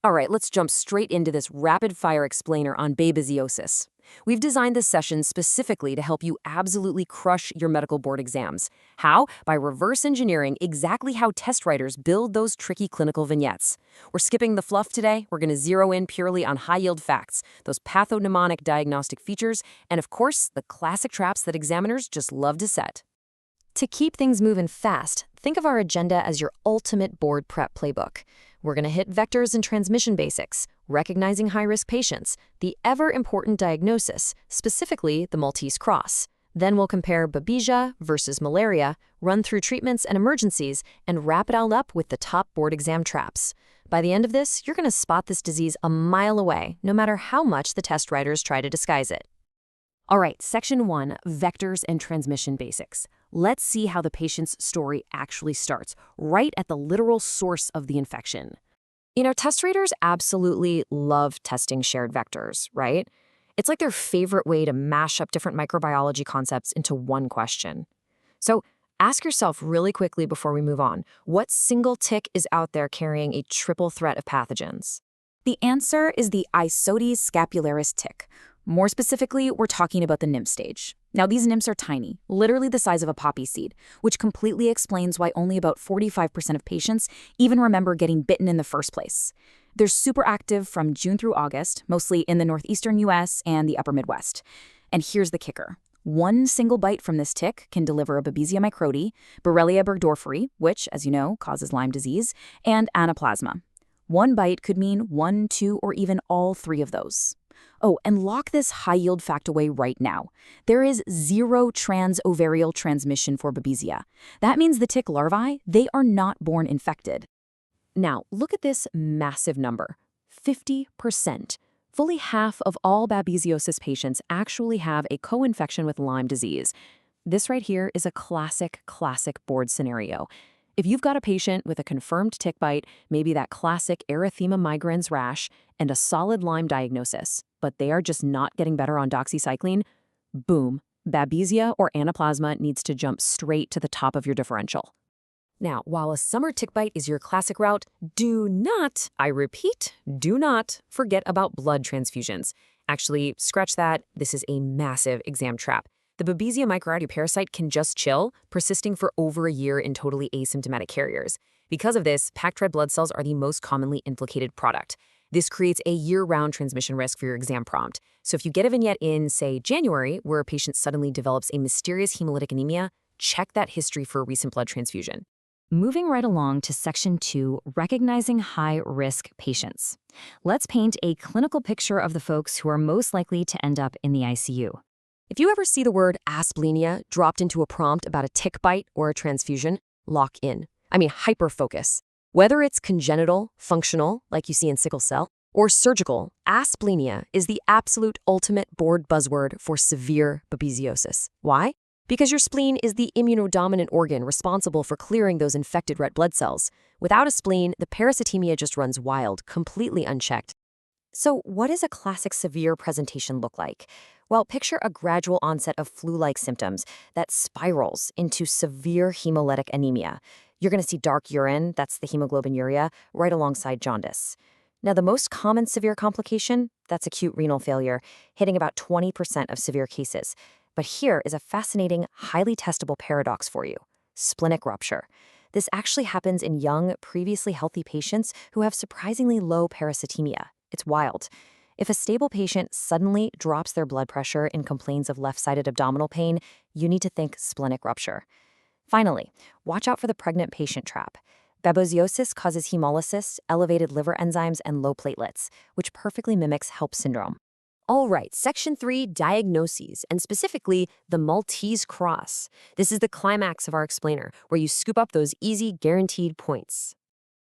All right, let's jump straight into this rapid-fire explainer on babesiosis. We've designed this session specifically to help you absolutely crush your medical board exams. How? By reverse engineering exactly how test writers build those tricky clinical vignettes. We're skipping the fluff today. We're going to zero in purely on high-yield facts, those pathognomonic diagnostic features, and of course, the classic traps that examiners just love to set. To keep things moving fast, think of our agenda as your ultimate board prep playbook. We're going to hit vectors and transmission basics, recognizing high-risk patients, the ever-important diagnosis, specifically the Maltese cross. Then we'll compare Babesia versus malaria, run through treatments and emergencies, and wrap it all up with the top board exam traps. By the end of this, you're going to spot this disease a mile away, no matter how much the test writers try to disguise it. All right, Section 1, Vectors and Transmission Basics. Let's see how the patient's story actually starts, right at the literal source of the infection. Test writers absolutely love testing shared vectors, right? It's like their favorite way to mash up different microbiology concepts into one question. So ask yourself really quickly before we move on, what single tick is out there carrying a triple threat of pathogens? The answer is the Isotes scapularis tick. More specifically, we're talking about the nymph stage. Now, these nymphs are tiny, literally the size of a poppy seed, which completely explains why only about 45% of patients even remember getting bitten in the first place. They're super active from June through August, mostly in the northeastern US and the upper Midwest. And here's the kicker. One single bite from this tick can deliver a Babesia microti, Borrelia burgdorferi, which, as you know, causes Lyme disease, and anaplasma. One bite could mean one, two, or even all three of those. Oh, and lock this high-yield fact away right now. There is zero trans-ovarial transmission for Babesia. That means the tick larvae, they are not born infected. Now, look at this massive number, 50%. Fully half of all babesiosis patients actually have a co-infection with Lyme disease. This right here is a classic board scenario. If you've got a patient with a confirmed tick bite, maybe that classic erythema migrans rash, and a solid Lyme diagnosis, but they are just not getting better on doxycycline, boom, Babesia or anaplasma needs to jump straight to the top of your differential. Now, while a summer tick bite is your classic route, do not, I repeat, do not forget about blood transfusions. Actually, scratch that, this is a massive exam trap. The Babesia microarchaeoparasite can just chill, persisting for over a year in totally asymptomatic carriers. Because of this, packed red blood cells are the most commonly implicated product. This creates a year-round transmission risk for your exam prompt. So if you get a vignette in, say, January, where a patient suddenly develops a mysterious hemolytic anemia, check that history for a recent blood transfusion. Moving right along to Section 2, Recognizing High-Risk Patients. Let's paint a clinical picture of the folks who are most likely to end up in the ICU. If you ever see the word asplenia dropped into a prompt about a tick bite or a transfusion, lock in. Hyperfocus. Whether it's congenital, functional, like you see in sickle cell, or surgical, asplenia is the absolute ultimate board buzzword for severe babesiosis. Why? Because your spleen is the immunodominant organ responsible for clearing those infected red blood cells. Without a spleen, the parasitemia just runs wild, completely unchecked. So what does a classic severe presentation look like? Well, picture a gradual onset of flu-like symptoms that spirals into severe hemolytic anemia. You're going to see dark urine, that's the hemoglobinuria, right alongside jaundice. Now, the most common severe complication, that's acute renal failure, hitting about 20% of severe cases. But here is a fascinating, highly testable paradox for you: splenic rupture. This actually happens in young, previously healthy patients who have surprisingly low parasitemia. It's wild. If a stable patient suddenly drops their blood pressure and complains of left-sided abdominal pain, you need to think splenic rupture. Finally, watch out for the pregnant patient trap. Babesiosis causes hemolysis, elevated liver enzymes, and low platelets, which perfectly mimics HELP syndrome. All right, Section 3, Diagnoses, and specifically the Maltese cross. This is the climax of our explainer, where you scoop up those easy, guaranteed points.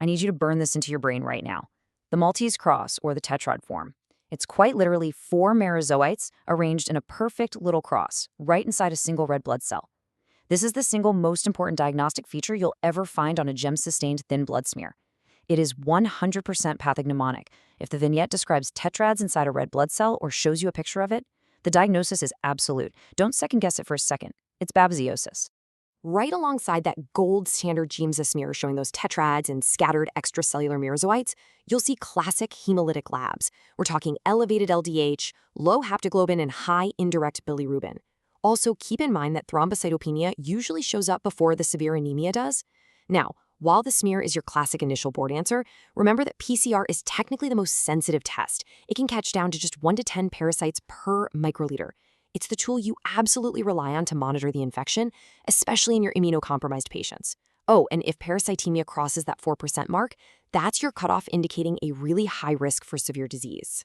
I need you to burn this into your brain right now. The Maltese cross, or the tetrad form. It's quite literally 4 merozoites arranged in a perfect little cross, right inside a single red blood cell. This is the single most important diagnostic feature you'll ever find on a gem-sustained thin blood smear. It is 100% pathognomonic. If the vignette describes tetrads inside a red blood cell or shows you a picture of it, the diagnosis is absolute. Don't second-guess it for a second. It's babesiosis. Right alongside that gold standard Giemsa smear showing those tetrads and scattered extracellular myrizoites, you'll see classic hemolytic labs. We're talking elevated LDH, low haptoglobin, and high indirect bilirubin. Also, keep in mind that thrombocytopenia usually shows up before the severe anemia does. Now, while the smear is your classic initial board answer, remember that PCR is technically the most sensitive test. It can catch down to just 1 to 10 parasites per microliter. It's the tool you absolutely rely on to monitor the infection, especially in your immunocompromised patients. Oh, and if parasitemia crosses that 4% mark, that's your cutoff indicating a really high risk for severe disease.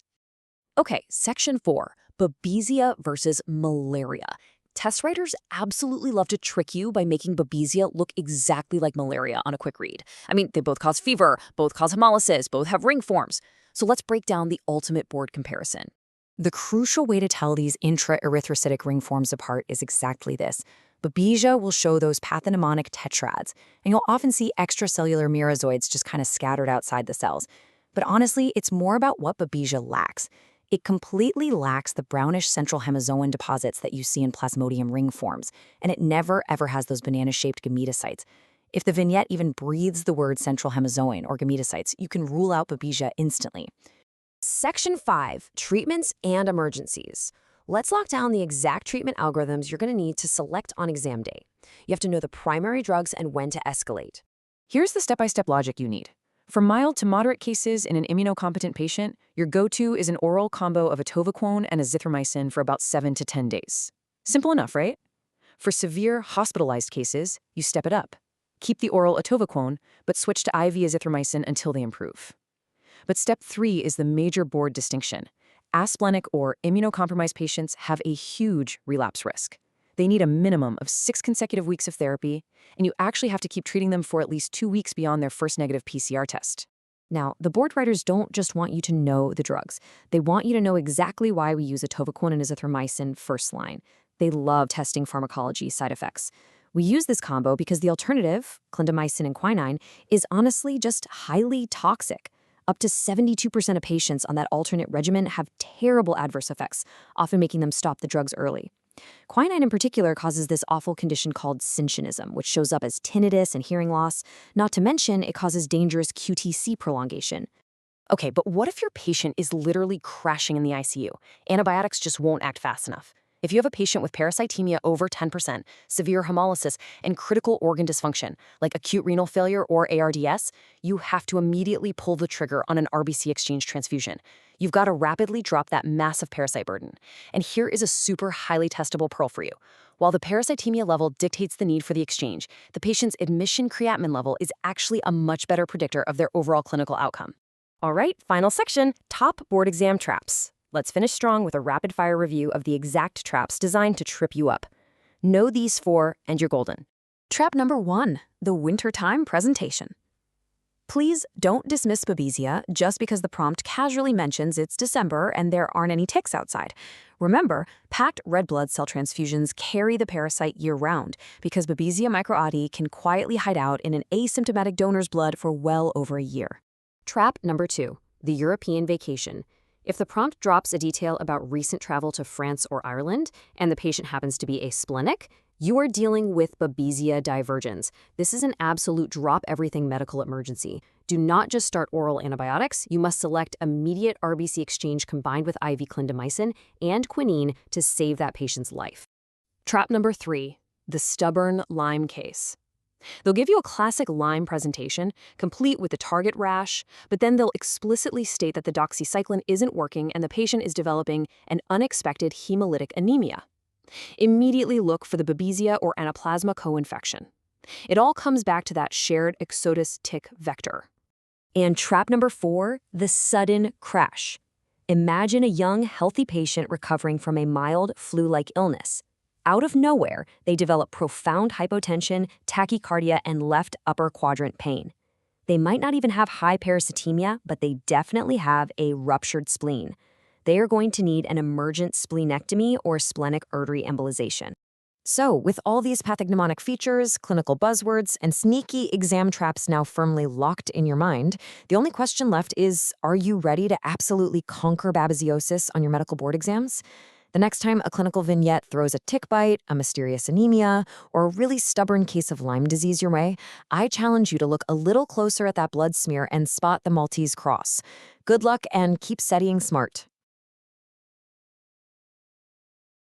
Okay, section 4, Babesia versus malaria. Test writers absolutely love to trick you by making Babesia look exactly like malaria on a quick read. I mean, they both cause fever, both cause hemolysis, both have ring forms. So let's break down the ultimate board comparison. The crucial way to tell these intraerythrocytic ring forms apart is exactly this. Babesia will show those pathognomonic tetrads, and you'll often see extracellular myrizoids just kind of scattered outside the cells. But honestly, it's more about what Babesia lacks. It completely lacks the brownish central hemazoan deposits that you see in Plasmodium ring forms, and it never ever has those banana-shaped gametocytes. If the vignette even breathes the word central hemazoan or gametocytes, you can rule out Babesia instantly. Section 5, Treatments and Emergencies. Let's lock down the exact treatment algorithms you're going to need to select on exam day. You have to know the primary drugs and when to escalate. Here's the step-by-step logic you need. For mild to moderate cases in an immunocompetent patient, your go-to is an oral combo of atovaquone and azithromycin for about 7 to 10 days. Simple enough, right? For severe hospitalized cases, you step it up. Keep the oral atovaquone, but switch to IV azithromycin until they improve. But step 3 is the major board distinction. Asplenic or immunocompromised patients have a huge relapse risk. They need a minimum of 6 consecutive weeks of therapy, and you actually have to keep treating them for at least 2 weeks beyond their first negative PCR test. Now, the board writers don't just want you to know the drugs. They want you to know exactly why we use atovaquone and azithromycin first line. They love testing pharmacology side effects. We use this combo because the alternative, clindamycin and quinine, is honestly just highly toxic. Up to 72% of patients on that alternate regimen have terrible adverse effects, often making them stop the drugs early. Quinine in particular causes this awful condition called synchronism, which shows up as tinnitus and hearing loss. Not to mention, it causes dangerous QTc prolongation. Okay, but what if your patient is literally crashing in the ICU? Antibiotics just won't act fast enough. If you have a patient with parasitemia over 10%, severe hemolysis, and critical organ dysfunction, like acute renal failure or ARDS, you have to immediately pull the trigger on an RBC exchange transfusion. You've got to rapidly drop that massive parasite burden. And here is a super highly testable pearl for you. While the parasitemia level dictates the need for the exchange, the patient's admission creatinine level is actually a much better predictor of their overall clinical outcome. All right, final section, top board exam traps. Let's finish strong with a rapid-fire review of the exact traps designed to trip you up. Know these 4 and you're golden. Trap number 1, the wintertime presentation. Please don't dismiss Babesia just because the prompt casually mentions it's December and there aren't any ticks outside. Remember, packed red blood cell transfusions carry the parasite year-round because Babesia microaudi can quietly hide out in an asymptomatic donor's blood for well over a year. Trap number 2, the European vacation. If the prompt drops a detail about recent travel to France or Ireland, and the patient happens to be asplenic, you are dealing with Babesia divergens. This is an absolute drop-everything medical emergency. Do not just start oral antibiotics. You must select immediate RBC exchange combined with IV clindamycin and quinine to save that patient's life. Trap number 3, the stubborn Lyme case. They'll give you a classic Lyme presentation, complete with the target rash, but then they'll explicitly state that the doxycycline isn't working and the patient is developing an unexpected hemolytic anemia. Immediately look for the Babesia or Anaplasma co-infection. It all comes back to that shared Ixodes tick vector. And trap number 4, the sudden crash. Imagine a young, healthy patient recovering from a mild flu-like illness. Out of nowhere, they develop profound hypotension, tachycardia, and left upper quadrant pain. They might not even have high parasitemia, but they definitely have a ruptured spleen. They are going to need an emergent splenectomy or splenic artery embolization. So, with all these pathognomonic features, clinical buzzwords, and sneaky exam traps now firmly locked in your mind, the only question left is, are you ready to absolutely conquer babesiosis on your medical board exams? The next time a clinical vignette throws a tick bite, a mysterious anemia, or a really stubborn case of Lyme disease your way, I challenge you to look a little closer at that blood smear and spot the Maltese cross. Good luck and keep studying smart.